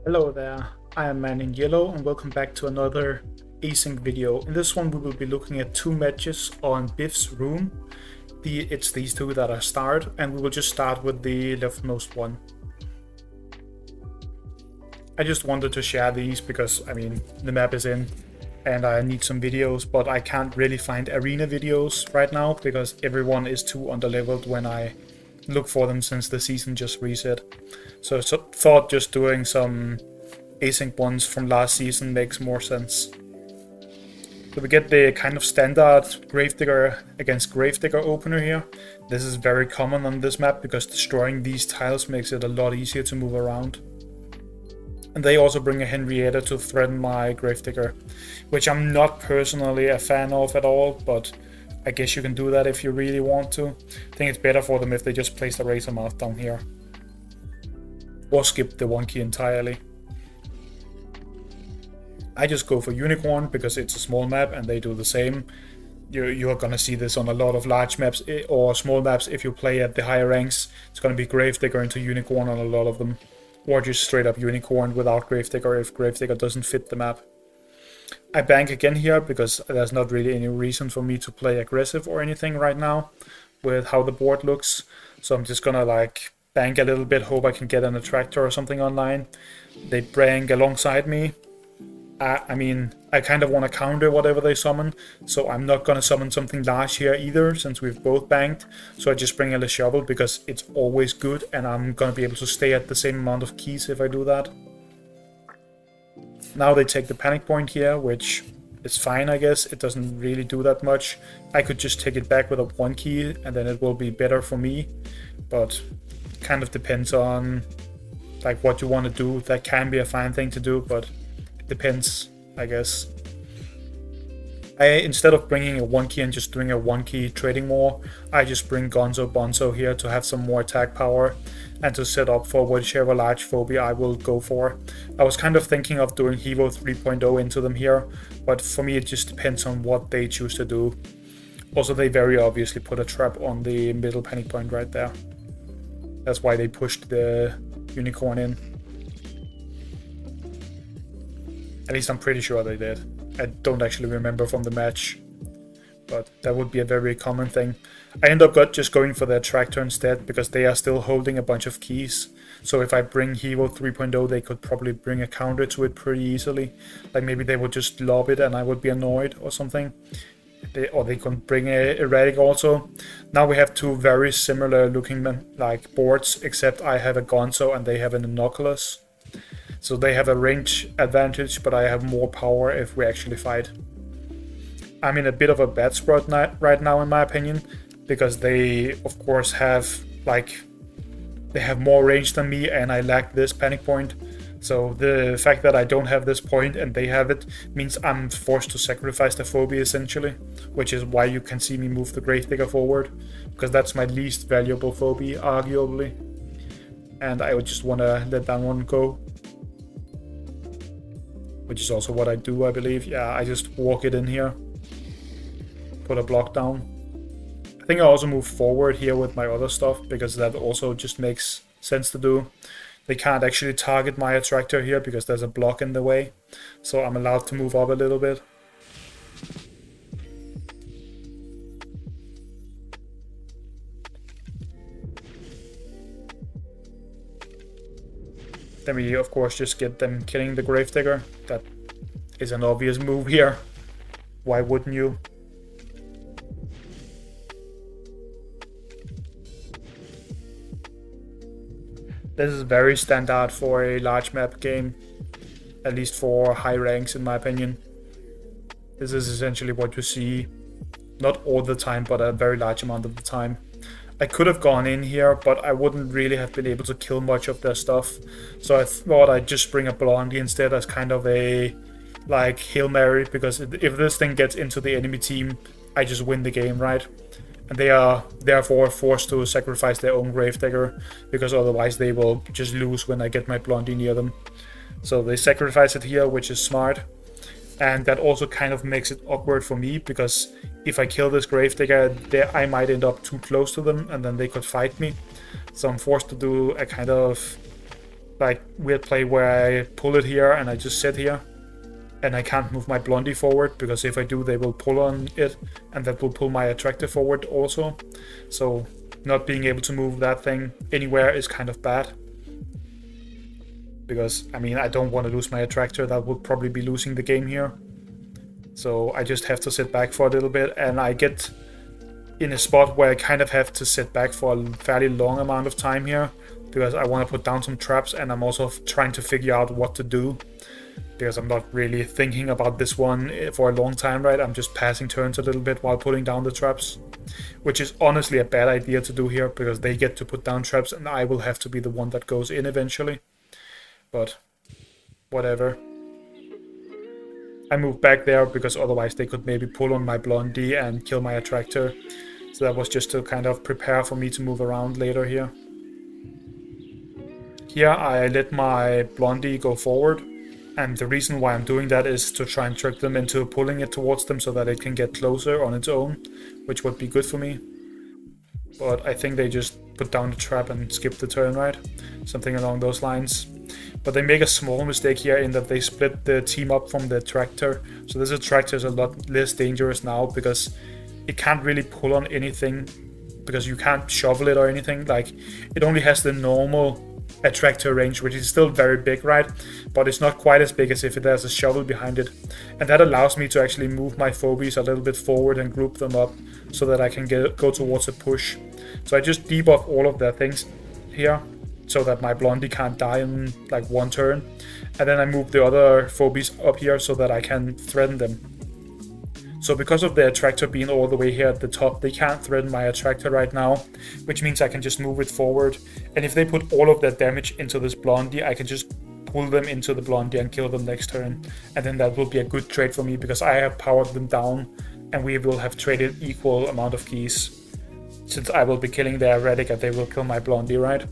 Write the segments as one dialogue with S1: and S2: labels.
S1: Hello there, I am Man in Yellow and welcome back to another async video. In this one we will be looking at two matches on Biff's room. It's these two that I start, and we will just start with the leftmost one. I just wanted to share these because, the map is in and I need some videos, but I can't really find arena videos right now because everyone is too underleveled when I look for them since the season just reset. So thought just doing some async ones from last season makes more sense. So we get the kind of standard Gravedigger against Gravedigger opener here. This is very common on this map because destroying these tiles makes it a lot easier to move around. And they also bring a Henrietta to threaten my Gravedigger, which I'm not personally a fan of at all, but I guess you can do that if you really want to. I think it's better for them if they just place the Razor Mouth down here. Or skip the 1 key entirely. I just go for Unicorn because it's a small map and they do the same. You're gonna see this on a lot of large maps or small maps if you play at the higher ranks. It's gonna be Gravedigger into Unicorn on a lot of them. Or just straight up Unicorn without Gravedigger if Gravedigger doesn't fit the map. I bank again here because there's not really any reason for me to play aggressive or anything right now with how the board looks. So I'm just gonna bank a little bit, hope I can get an attractor or something online. They bank alongside me. I kind of want to counter whatever they summon, so I'm not going to summon something large here either, since we've both banked. So I just bring a shovel because it's always good, and I'm going to be able to stay at the same amount of keys if I do that. Now they take the panic point here, which is fine, I guess. It doesn't really do that much. I could just take it back with a 1 key, and then it will be better for me. But it kind of depends on what you want to do. That can be a fine thing to do, but depends, I guess. Instead of bringing a 1 key and just doing a 1 key trading more, I just bring Gonzo Bonzo here to have some more attack power and to set up for whichever large phobia I will go for. I was kind of thinking of doing Hevo 3.0 into them here, but for me it just depends on what they choose to do. Also, they very obviously put a trap on the middle panic point right there. That's why they pushed the Unicorn in. At least I'm pretty sure they did. I don't actually remember from the match, but that would be a very common thing. I end up just going for the attractor instead because they are still holding a bunch of keys. So if I bring Hevo 3.0, they could probably bring a counter to it pretty easily. Maybe they would just lob it and I would be annoyed or something. Or they could bring a Erratic also. Now we have two very similar looking boards, except I have a Gonzo and they have an Innocuous. So they have a range advantage, but I have more power if we actually fight. I'm in a bit of a bad spot right now, in my opinion, because they, of course, have they have more range than me, and I lack this panic point. So the fact that I don't have this point and they have it means I'm forced to sacrifice the phobia essentially, which is why you can see me move the Gravedigger forward, because that's my least valuable phobia, arguably. And I would just want to let that one go. Which is also what I do, I believe. Yeah, I just walk it in here. Put a block down. I think I also move forward here with my other stuff, because that also just makes sense to do. They can't actually target my attractor here because there's a block in the way. So I'm allowed to move up a little bit. Then we, of course, just get them killing the Gravedigger. That is an obvious move here. Why wouldn't you? This is very standard for a large map game. At least for high ranks, in my opinion. This is essentially what you see. Not all the time, but a very large amount of the time. I could have gone in here, but I wouldn't really have been able to kill much of their stuff. So I thought I'd just bring a Blondie instead as kind of a Hail Mary, because if this thing gets into the enemy team, I just win the game, right? And they are therefore forced to sacrifice their own Gravedigger, because otherwise they will just lose when I get my Blondie near them. So they sacrifice it here, which is smart. And that also kind of makes it awkward for me, because if I kill this Gravedigger, I might end up too close to them and then they could fight me. So I'm forced to do a kind of like weird play where I pull it here and I just sit here. And I can't move my Blondie forward, because if I do, they will pull on it, and that will pull my Attractor forward also. So not being able to move that thing anywhere is kind of bad. Because, I mean, I don't want to lose my Attractor. That would probably be losing the game here. So I just have to sit back for a little bit, and I get in a spot where I kind of have to sit back for a fairly long amount of time here, because I want to put down some traps, and I'm also trying to figure out what to do. Because I'm not really thinking about this one for a long time, right? I'm just passing turns a little bit while putting down the traps. Which is honestly a bad idea to do here, because they get to put down traps and I will have to be the one that goes in eventually. But whatever. I moved back there because otherwise they could maybe pull on my Blondie and kill my Attractor. So that was just to kind of prepare for me to move around later here. Here I let my Blondie go forward. And the reason why I'm doing that is to try and trick them into pulling it towards them so that it can get closer on its own, which would be good for me. But I think they just put down the trap and skip the turn, right? Something along those lines. But they make a small mistake here in that they split the team up from the Attractor. So this Attractor is a lot less dangerous now, because it can't really pull on anything, because you can't shovel it or anything. Like, it only has the normal Attractor range, which is still very big, right? But it's not quite as big as if it has a shovel behind it. And that allows me to actually move my phobies a little bit forward and group them up so that I can go towards a push. So I just debuff all of their things here so that my Blondie can't die in like one turn. And then I move the other phobies up here so that I can threaten them. So because of the Attractor being all the way here at the top, they can't threaten my Attractor right now, which means I can just move it forward. And if they put all of their damage into this Blondie, I can just pull them into the Blondie and kill them next turn. And then that will be a good trade for me, because I have powered them down and we will have traded equal amount of keys. Since I will be killing the Erratic and they will kill my Blondie, right?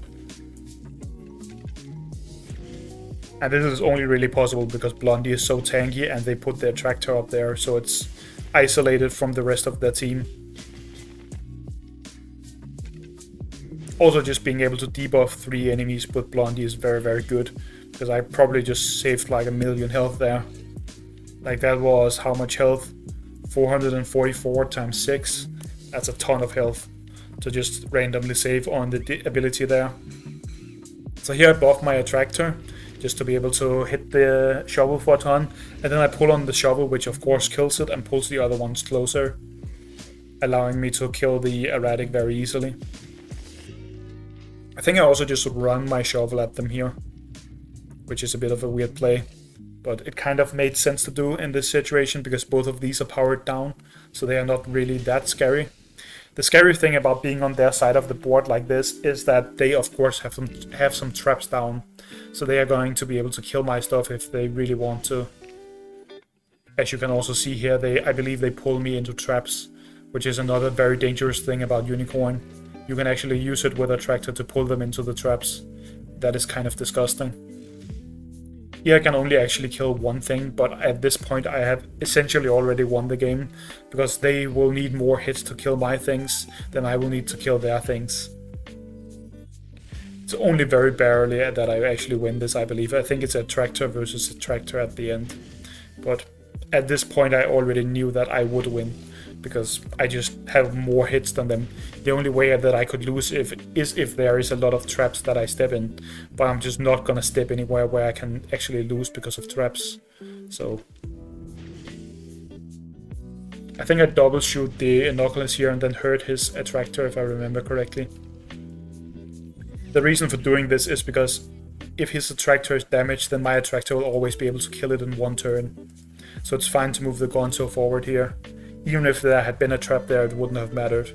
S1: And this is only really possible because Blondie is so tanky and they put the Attractor up there, so it's isolated from the rest of their team. Also, just being able to debuff 3 enemies with Blondie is very, very good, because I probably just saved like 1,000,000 health there. Like, that was how much health? 444 times 6. That's a ton of health to just randomly save on the ability there. So here I buff my Attractor, just to be able to hit the shovel for a ton. And then I pull on the shovel, which of course kills it and pulls the other ones closer, allowing me to kill the Erratic very easily. I think I also just run my shovel at them here, which is a bit of a weird play. But it kind of made sense to do in this situation, because both of these are powered down, so they are not really that scary. The scary thing about being on their side of the board like this is that they of course have some traps down. So they are going to be able to kill my stuff if they really want to. As you can also see here, I believe they pull me into traps, which is another very dangerous thing about Unicorn. You can actually use it with a Attractor to pull them into the traps. That is kind of disgusting. Here I can only actually kill one thing, but at this point I have essentially already won the game, because they will need more hits to kill my things than I will need to kill their things. It's only very barely that I actually win this, I believe. I think it's Attractor versus Attractor at the end. But at this point I already knew that I would win, because I just have more hits than them. The only way that I could lose is if there is a lot of traps that I step in. But I'm just not gonna step anywhere where I can actually lose because of traps. So I think I double shoot the Inoculus here and then hurt his Attractor, if I remember correctly. The reason for doing this is because if his Attractor is damaged, then my Attractor will always be able to kill it in one turn. So it's fine to move the Gonzo forward here. Even if there had been a trap there, it wouldn't have mattered.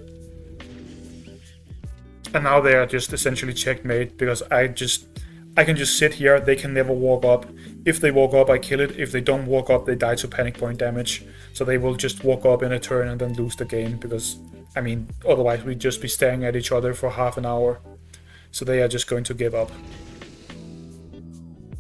S1: And now they are just essentially checkmate, because I can just sit here, they can never walk up. If they walk up, I kill it. If they don't walk up, they die to panic point damage. So they will just walk up in a turn and then lose the game, because, I mean, otherwise we'd just be staring at each other for half an hour. So they are just going to give up.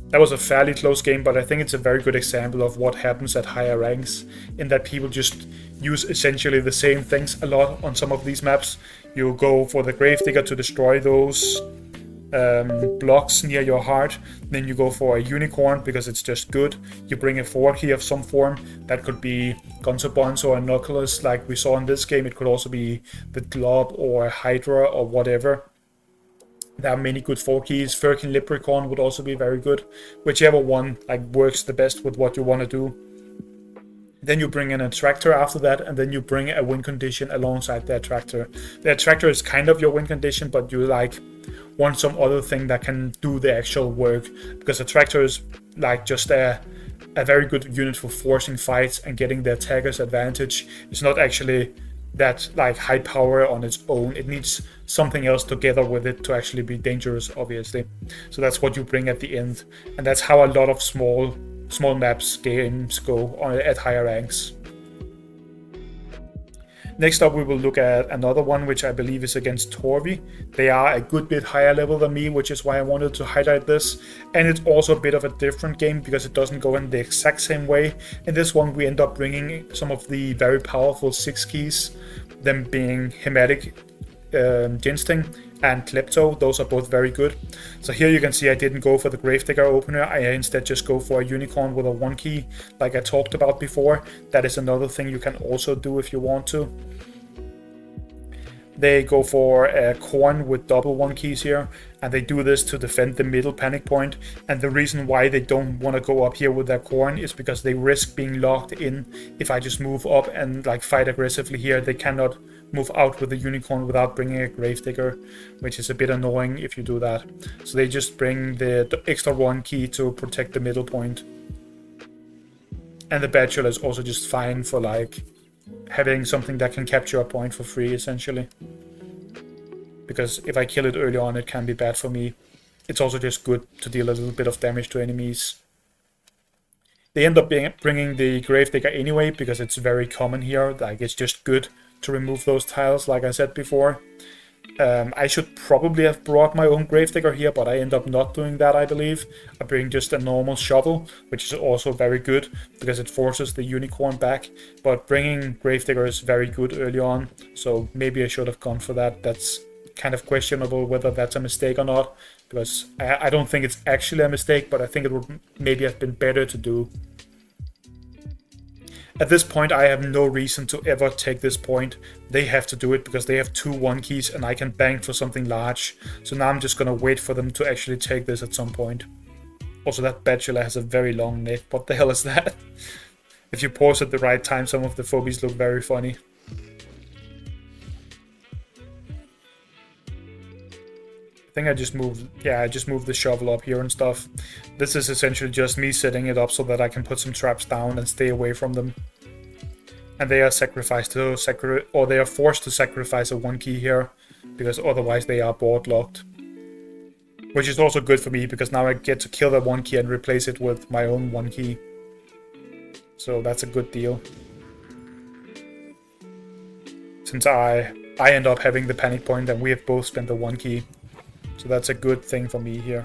S1: That was a fairly close game, but I think it's a very good example of what happens at higher ranks, in that people just use essentially the same things a lot on some of these maps. You go for the Gravedigger to destroy those blocks near your heart, then you go for a unicorn because it's just good. You bring a forward key of some form. That could be Gonzo Bonzo or Knuckles like we saw in this game. It could also be the Glob or Hydra or whatever. There are many good 4 keys. Firkin Leprechaun would also be very good. Whichever one like works the best with what you want to do. Then you bring an attractor after that, and then you bring a win condition alongside the attractor. The attractor is kind of your win condition, but you like want some other thing that can do the actual work, because attractor is like just a very good unit for forcing fights and getting the attacker's advantage. It's not actually that like high power on its own. It needs something else together with it to actually be dangerous, obviously. So that's what you bring at the end, and that's how a lot of small maps games go on at higher ranks. Next up, we will look at another one, which I believe is against Torvi. They are a good bit higher level than me, which is why I wanted to highlight this. And it's also a bit of a different game because it doesn't go in the exact same way. In this one, we end up bringing some of the very powerful 6 keys, them being Hematic Ginsting and Klepto. Those are both very good. So here you can see I didn't go for the Gravedigger opener. I instead just go for a unicorn with a 1 key like I talked about before. That is another thing you can also do if you want to. They go for a corn with double 1 keys here, and they do this to defend the middle panic point. And the reason why they don't want to go up here with their corn is because they risk being locked in. If I just move up and like fight aggressively here, they cannot move out with the unicorn without bringing a Gravedigger, which is a bit annoying if you do that. So they just bring the extra 1 key to protect the middle point. And the Bachelor is also just fine for like having something that can capture a point for free, essentially. Because if I kill it early on, it can be bad for me. It's also just good to deal a little bit of damage to enemies. They end up bringing the Gravedigger anyway, because it's very common here. Like, it's just good to remove those tiles, like I said before. I should probably have brought my own Gravedigger here, but I end up not doing that, I believe. I bring just a normal shovel, which is also very good, because it forces the unicorn back. But bringing Gravedigger is very good early on, so maybe I should have gone for that. That's kind of questionable whether that's a mistake or not, because I don't think it's actually a mistake, but I think it would maybe have been better to do. At this point, I have no reason to ever take this point. They have to do it because they have 2 1 keys and I can bank for something large. So now I'm just gonna wait for them to actually take this at some point. Also, that Bachelor has a very long neck. What the hell is that? If you pause at the right time, some of the phobies look very funny. I think I just moved the shovel up here and stuff. This is essentially just me setting it up so that I can put some traps down and stay away from them. And they are sacrificed to they are forced to sacrifice a 1 key here, because otherwise they are board locked. Which is also good for me, because now I get to kill that 1 key and replace it with my own 1 key. So that's a good deal. Since I end up having the panic point and we have both spent the 1 key. So that's a good thing for me here.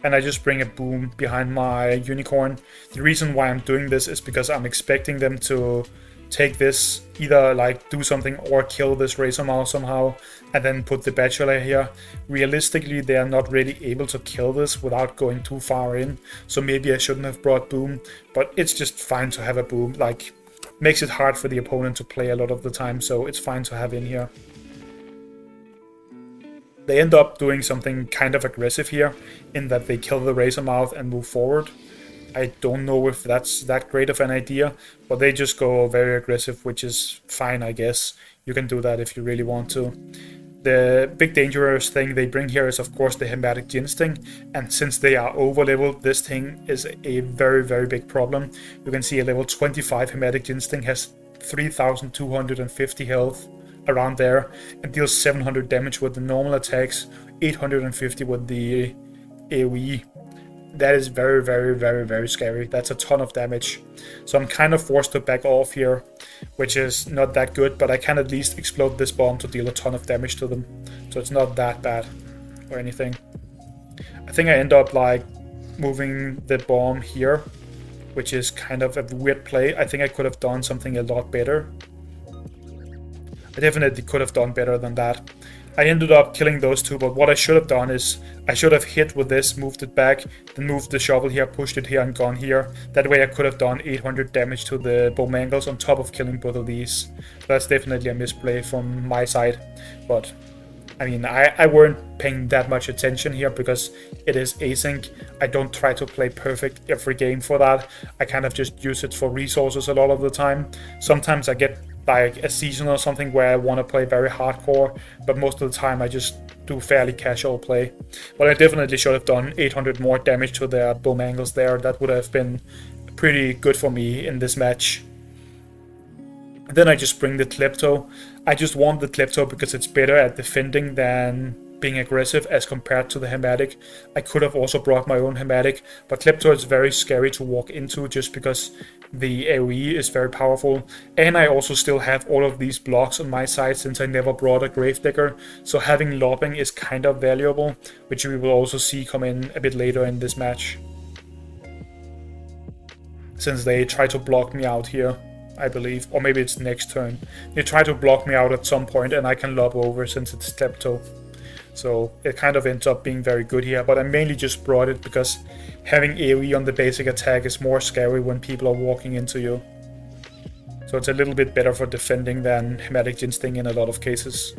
S1: And I just bring a boom behind my unicorn. The reason why I'm doing this is because I'm expecting them to take this, either like do something or kill this Razor Mouse somehow, and then put the Bachelor here. Realistically, they are not really able to kill this without going too far in. So maybe I shouldn't have brought boom, but it's just fine to have a boom. Like, makes it hard for the opponent to play a lot of the time, so it's fine to have in here. They end up doing something kind of aggressive here, in that they kill the Razor Mouth and move forward. I don't know if that's that great of an idea, but they just go very aggressive, which is fine, I guess. You can do that if you really want to. The big dangerous thing they bring here is, of course, the Hematic Ginsting, and since they are over-leveled, this thing is a very, very big problem. You can see a level 25 Hematic Ginsting has 3,250 health, around there, and deals 700 damage with the normal attacks, 850 with the AoE. That is very, very, very, very scary. That's a ton of damage. So I'm kind of forced to back off here, which is not that good, but I can at least explode this bomb to deal a ton of damage to them. So it's not that bad or anything. I think I end up like moving the bomb here, which is kind of a weird play. I think I could have done something a lot better. I definitely could have done better than that. I ended up killing those two, but what I should have done is I should have hit with this, moved it back, then moved the shovel here, pushed it here, and gone here. That way I could have done 800 damage to the bowmangles on top of killing both of these. That's definitely a misplay from my side, but I mean, I weren't paying that much attention here because it is async. I don't try to play perfect every game for that. I kind of just use it for resources a lot of the time. Sometimes I get like a season or something where I want to play very hardcore, but most of the time I just do fairly casual play. But I definitely should have done 800 more damage to their bowmangles there. That would have been pretty good for me in this match. Then I just bring the Klepto. I just want the Klepto because it's better at defending than being aggressive as compared to the Hematic. I could have also brought my own Hematic, but Klepto is very scary to walk into just because the AoE is very powerful. And I also still have all of these blocks on my side since I never brought a Gravedigger. So having lobbing is kind of valuable, which we will also see come in a bit later in this match. Since they try to block me out here, I believe, or maybe it's next turn. They try to block me out at some point and I can lob over since it's Klepto. So it kind of ends up being very good here, but I mainly just brought it because having AoE on the basic attack is more scary when people are walking into you. So it's a little bit better for defending than Hematic Ginsting in a lot of cases.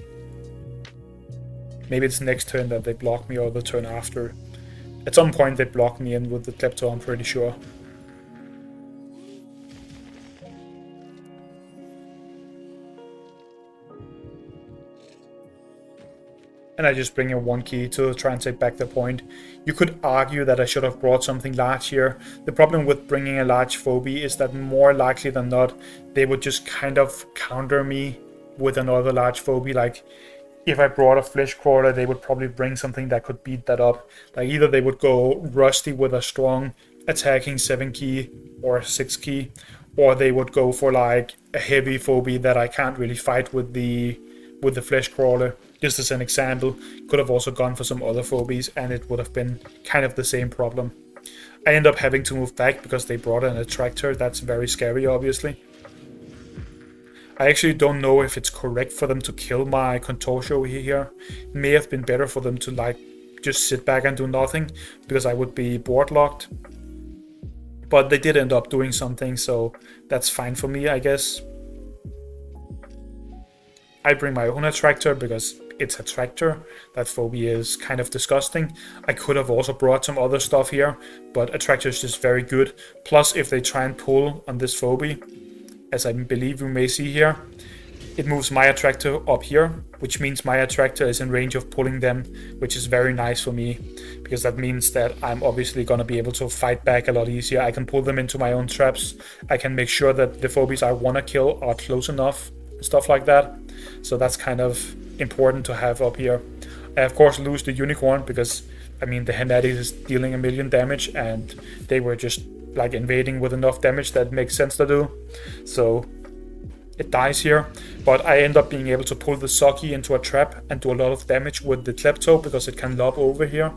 S1: Maybe it's next turn that they block me or the turn after. At some point they block me in with the Klepto, I'm pretty sure. And I just bring in one key to try and take back the point. You could argue that I should have brought something large here. The problem with bringing a large phobie is that more likely than not, they would just kind of counter me with another large phobie. Like, if I brought a flesh crawler, they would probably bring something that could beat that up. Like, either they would go rusty with a strong attacking 7 key or 6 key, or they would go for like a heavy phobie that I can't really fight with the flesh crawler. Just as an example, could have also gone for some other phobies and it would have been kind of the same problem. I end up having to move back because they brought an attractor. That's very scary, obviously. I actually don't know if it's correct for them to kill my Contortio here. It may have been better for them to like just sit back and do nothing because I would be board locked. But they did end up doing something, so that's fine for me, I guess. I bring my own attractor because it's a tractor. That phobia is kind of disgusting. I could have also brought some other stuff here, but attractor is just very good. Plus, if they try and pull on this phobia, as I believe you may see here, it moves my attractor up here, which means my attractor is in range of pulling them, which is very nice for me, because that means that I'm obviously going to be able to fight back a lot easier. I can pull them into my own traps. I can make sure that the phobies I want to kill are close enough, stuff like that. So that's kind of important to have up here. I of course lose the unicorn because, I mean, the Hematic is dealing 1,000,000 damage and they were just like invading with enough damage that makes sense to do. So it dies here, but I end up being able to pull the Soggy into a trap and do a lot of damage with the Klepto because it can lob over here.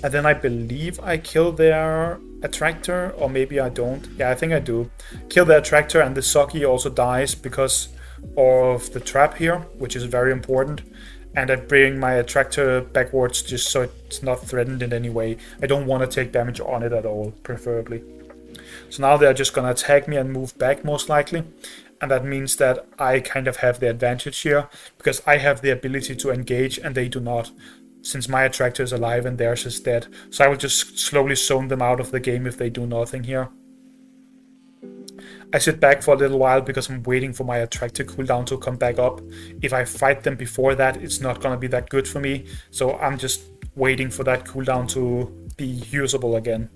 S1: And then I believe I kill their attractor, or maybe I don't. Yeah, I think I do. Kill the attractor and the Soggy also dies because of the trap here, which is very important. And I bring my attractor backwards just so it's not threatened in any way. I don't want to take damage on it at all, preferably. So now they're just gonna attack me and move back most likely. And that means that I kind of have the advantage here because I have the ability to engage and they do not, since my attractor is alive and theirs is dead. So I will just slowly zone them out of the game if they do nothing here. I sit back for a little while because I'm waiting for my attractor cooldown to come back up. If I fight them before that, it's not gonna be that good for me. So I'm just waiting for that cooldown to be usable again.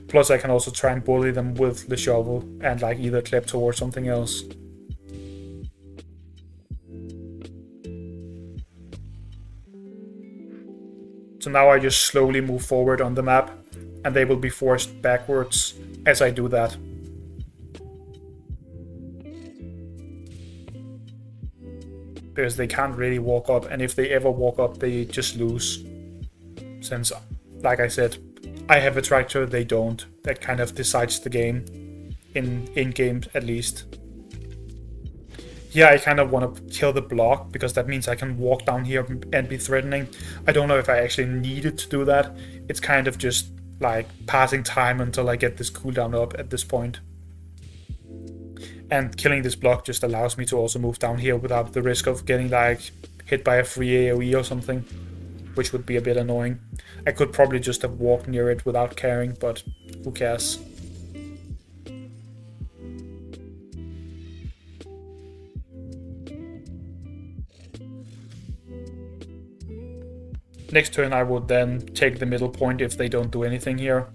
S1: Plus I can also try and bully them with the shovel and like either Klepto or something else. So now I just slowly move forward on the map and they will be forced backwards as I do that. Because they can't really walk up, and if they ever walk up they just lose. Since, like I said, I have a tractor, they don't. That kind of decides the game, in game at least. Yeah, I kind of want to kill the block because that means I can walk down here and be threatening. I don't know if I actually needed to do that. It's kind of just like passing time until I get this cooldown up at this point. And killing this block just allows me to also move down here without the risk of getting like hit by a free AoE or something, which would be a bit annoying. I could probably just have walked near it without caring, but who cares? Next turn I would then take the middle point if they don't do anything here,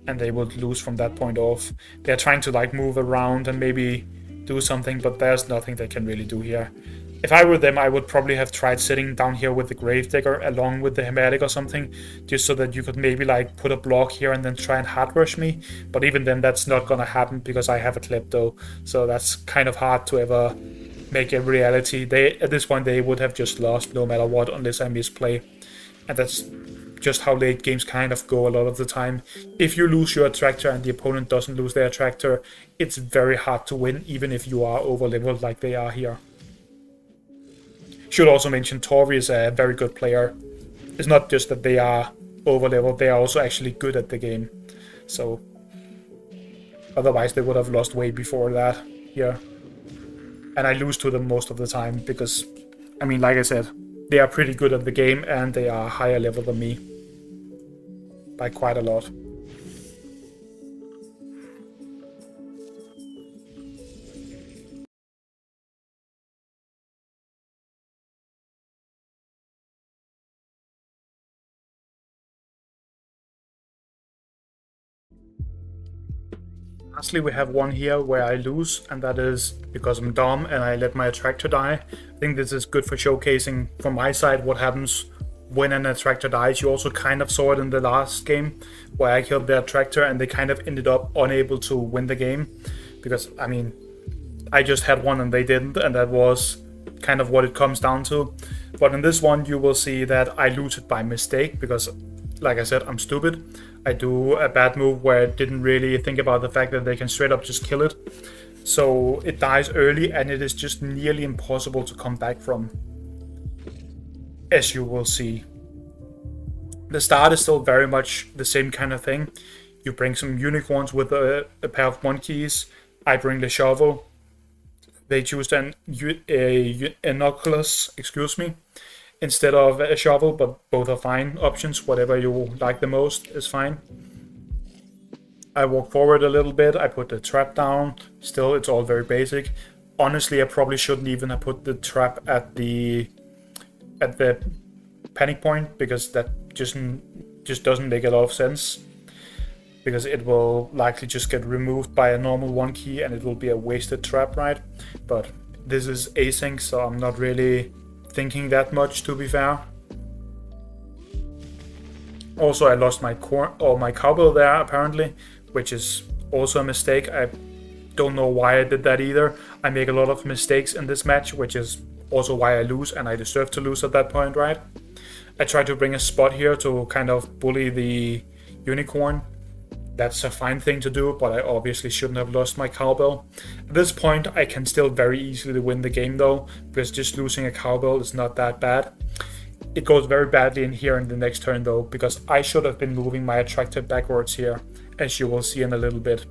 S1: and they would lose from that point off. They're trying to like move around and maybe do something, but there's nothing they can really do here. If I were them, I would probably have tried sitting down here with the Gravedigger along with the Hematic or something, just so that you could maybe like put a block here and then try and hard rush me. But even then, that's not gonna happen because I have a Klepto, so that's kind of hard to ever make a reality. At this point they would have just lost no matter what unless I misplay, and that's just how late games kind of go a lot of the time. If you lose your attractor and the opponent doesn't lose their attractor, it's very hard to win, even if you are over leveled like they are here. Should also mention Torvi is a very good player. It's not just that they are over leveled, they are also actually good at the game. So otherwise they would have lost way before that here. And I lose to them most of the time because, I mean, like I said, they are pretty good at the game and they are higher level than me by quite a lot. Lastly, we have one here where I lose, and that is because I'm dumb and I let my attractor die. I think this is good for showcasing from my side what happens when an attractor dies. You also kind of saw it in the last game where I killed the attractor and they kind of ended up unable to win the game because, I mean, I just had one and they didn't, and that was kind of what it comes down to. But in this one, you will see that I looted by mistake because, like I said, I'm stupid. I do a bad move where I didn't really think about the fact that they can straight up just kill it. So it dies early and it is just nearly impossible to come back from, as you will see. The start is still very much the same kind of thing. You bring some unicorns with a pair of monkeys. I bring the shovel. They choose an inoculus, excuse me, instead of a shovel, but both are fine options. Whatever you like the most is fine. I walk forward a little bit. I put the trap down. Still, it's all very basic. Honestly, I probably shouldn't even have put the trap at the panic point because that just doesn't make a lot of sense. Because it will likely just get removed by a normal one key and it will be a wasted trap, right? But this is async, so I'm not really thinking that much, to be fair. Also, I lost my cowbell there apparently, which is also a mistake. I don't know why I did that either. I make a lot of mistakes in this match, which is also why I lose, and I deserve to lose at that point, right? I try to bring a spot here to kind of bully the unicorn. That's a fine thing to do, but I obviously shouldn't have lost my cowbell. At this point, I can still very easily win the game though, because just losing a cowbell is not that bad. It goes very badly in here in the next turn though, because I should have been moving my attractor backwards here, as you will see in a little bit.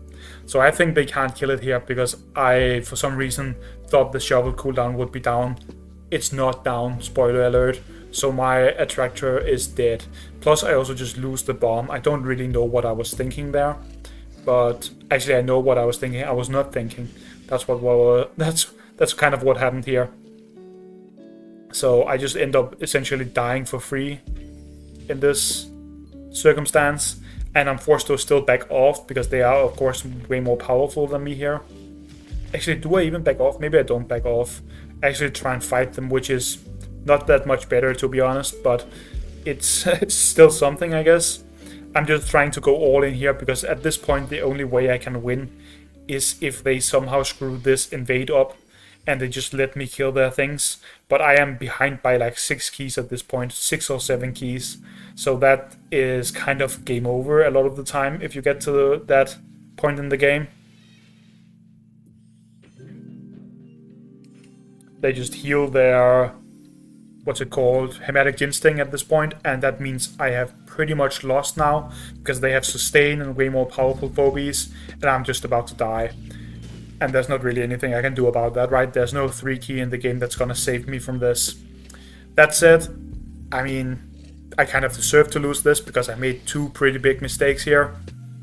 S1: So I think they can't kill it here, because I, for some reason, thought the shovel cooldown would be down. It's not down, spoiler alert. So my attractor is dead. Plus I also just lose the bomb. I don't really know what I was thinking there, but actually I know what I was thinking. I was not thinking. That's kind of what happened here. So I just end up essentially dying for free in this circumstance, and I'm forced to still back off because they are of course way more powerful than me here. Actually, do I even back off? Maybe I don't back off. I actually try and fight them, which is not that much better, to be honest, but it's still something, I guess. I'm just trying to go all in here because at this point the only way I can win is if they somehow screw this invade up and they just let me kill their things. But I am behind by like 6 keys at this point, 6 or 7 keys. So that is kind of game over a lot of the time if you get to that point in the game. they just heal their, what's it called, Hematic Ginseng at this point, and that means I have pretty much lost now, because they have sustain and way more powerful phobies, and I'm just about to die. And there's not really anything I can do about that, right? There's no 3 key in the game that's gonna save me from this. That said, I mean, I kind of deserve to lose this because I made 2 pretty big mistakes here.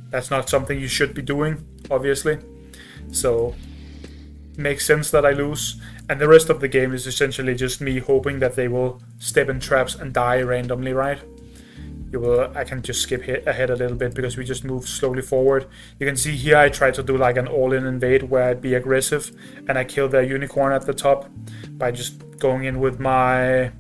S1: That's not something you should be doing, obviously. So, makes sense that I lose. And the rest of the game is essentially just me hoping that they will step in traps and die randomly, right? I can just skip ahead a little bit because we just move slowly forward. You can see here I try to do like an all-in invade where I'd be aggressive and I kill their unicorn at the top by just going in with my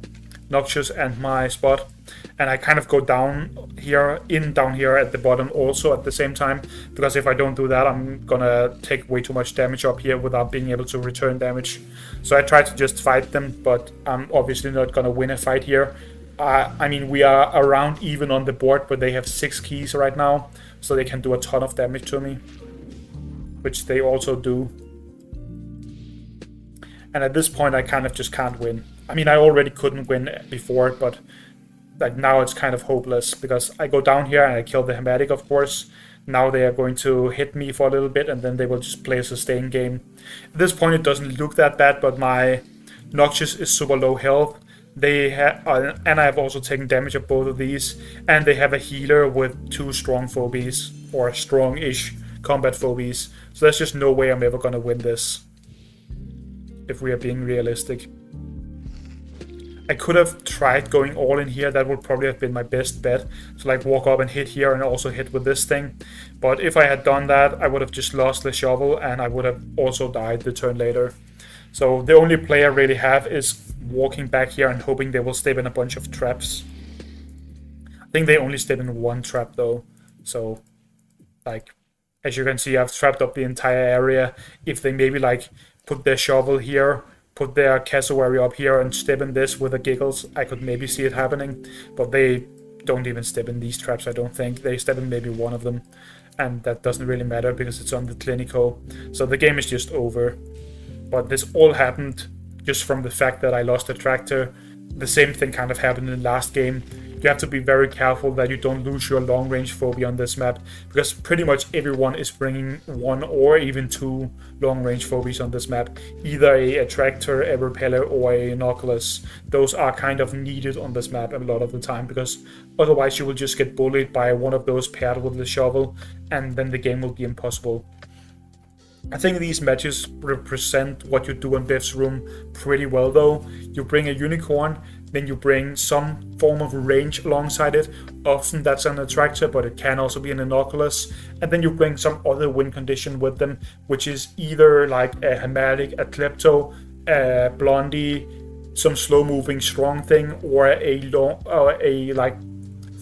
S1: Noxious and my Spot. And I kind of go down here at the bottom also at the same time, because if I don't do that, I'm gonna take way too much damage up here without being able to return damage. So I try to just fight them, but I'm obviously not gonna win a fight here. I mean, we are around even on the board, but they have 6 keys right now, so they can do a ton of damage to me, which they also do. And at this point, I kind of just can't win. I mean, I already couldn't win before, but like now it's kind of hopeless, because I go down here and I kill the Hematic, of course. Now they are going to hit me for a little bit, and then they will just play a sustain game. At this point, it doesn't look that bad, but my Noxious is super low health. They and I have also taken damage of both of these, and they have a healer with 2 strong phobies, or strong-ish combat phobies. So there's just no way I'm ever gonna win this, if we are being realistic. I could have tried going all in here. That would probably have been my best bet, to like walk up and hit here and also hit with this thing. But if I had done that, I would have just lost the shovel and I would have also died the turn later. So the only play I really have is walking back here and hoping they will step in a bunch of traps. I think they only step in 1 trap though. So, like, as you can see, I've trapped up the entire area. If they maybe like put their shovel here, put their cassowary up here and step in this with the giggles, I could maybe see it happening. But they don't even step in these traps, I don't think. They step in maybe 1 of them. And that doesn't really matter because it's on the Clinico. So the game is just over. But this all happened just from the fact that I lost a tractor. The same thing kind of happened in the last game. You have to be very careful that you don't lose your long-range phobia on this map, because pretty much everyone is bringing 1 or even 2 long-range phobias on this map. Either a tractor, a repeller, or a Innocuous. Those are kind of needed on this map a lot of the time, because otherwise you will just get bullied by one of those paired with the shovel, and then the game will be impossible. I think these matches represent what you do in Biff's room pretty well though. You bring a unicorn, then you bring some form of range alongside it. Often that's an attractor, but it can also be an Innocuous. And then you bring some other win condition with them, which is either like a Hematic, a Klepto, a Blondie, some slow-moving strong thing, or a like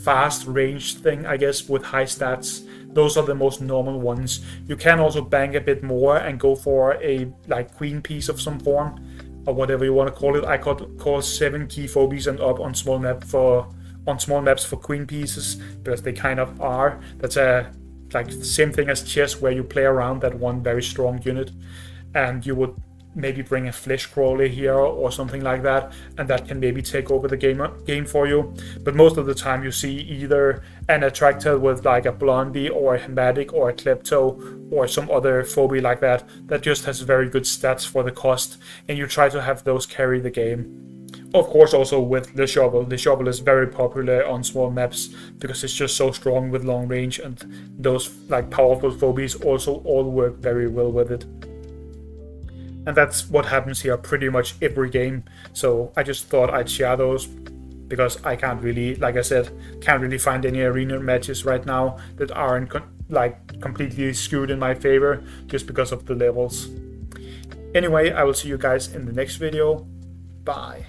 S1: fast range thing, I guess, with high stats. Those are the most normal ones. You can also bang a bit more and go for a like queen piece of some form, or whatever you want to call it. I could call 7 key phobies and up on small maps for queen pieces, because they kind of are. That's a like same thing as chess, where you play around that one very strong unit, and you would maybe bring a flesh crawler here or something like that, and that can maybe take over the game for you. But most of the time you see either an attractor with like a Blondie or a Hematic or a Klepto or some other phobia like that just has very good stats for the cost, and you try to have those carry the game. Of course, also with the shovel. The shovel is very popular on small maps because it's just so strong with long range, and those like powerful phobias also all work very well with it. And that's what happens here pretty much every game. So I just thought I'd share those, because I can't really, like I said, can't really find any arena matches right now that aren't completely skewed in my favor just because of the levels. Anyway, I will see you guys in the next video. Bye.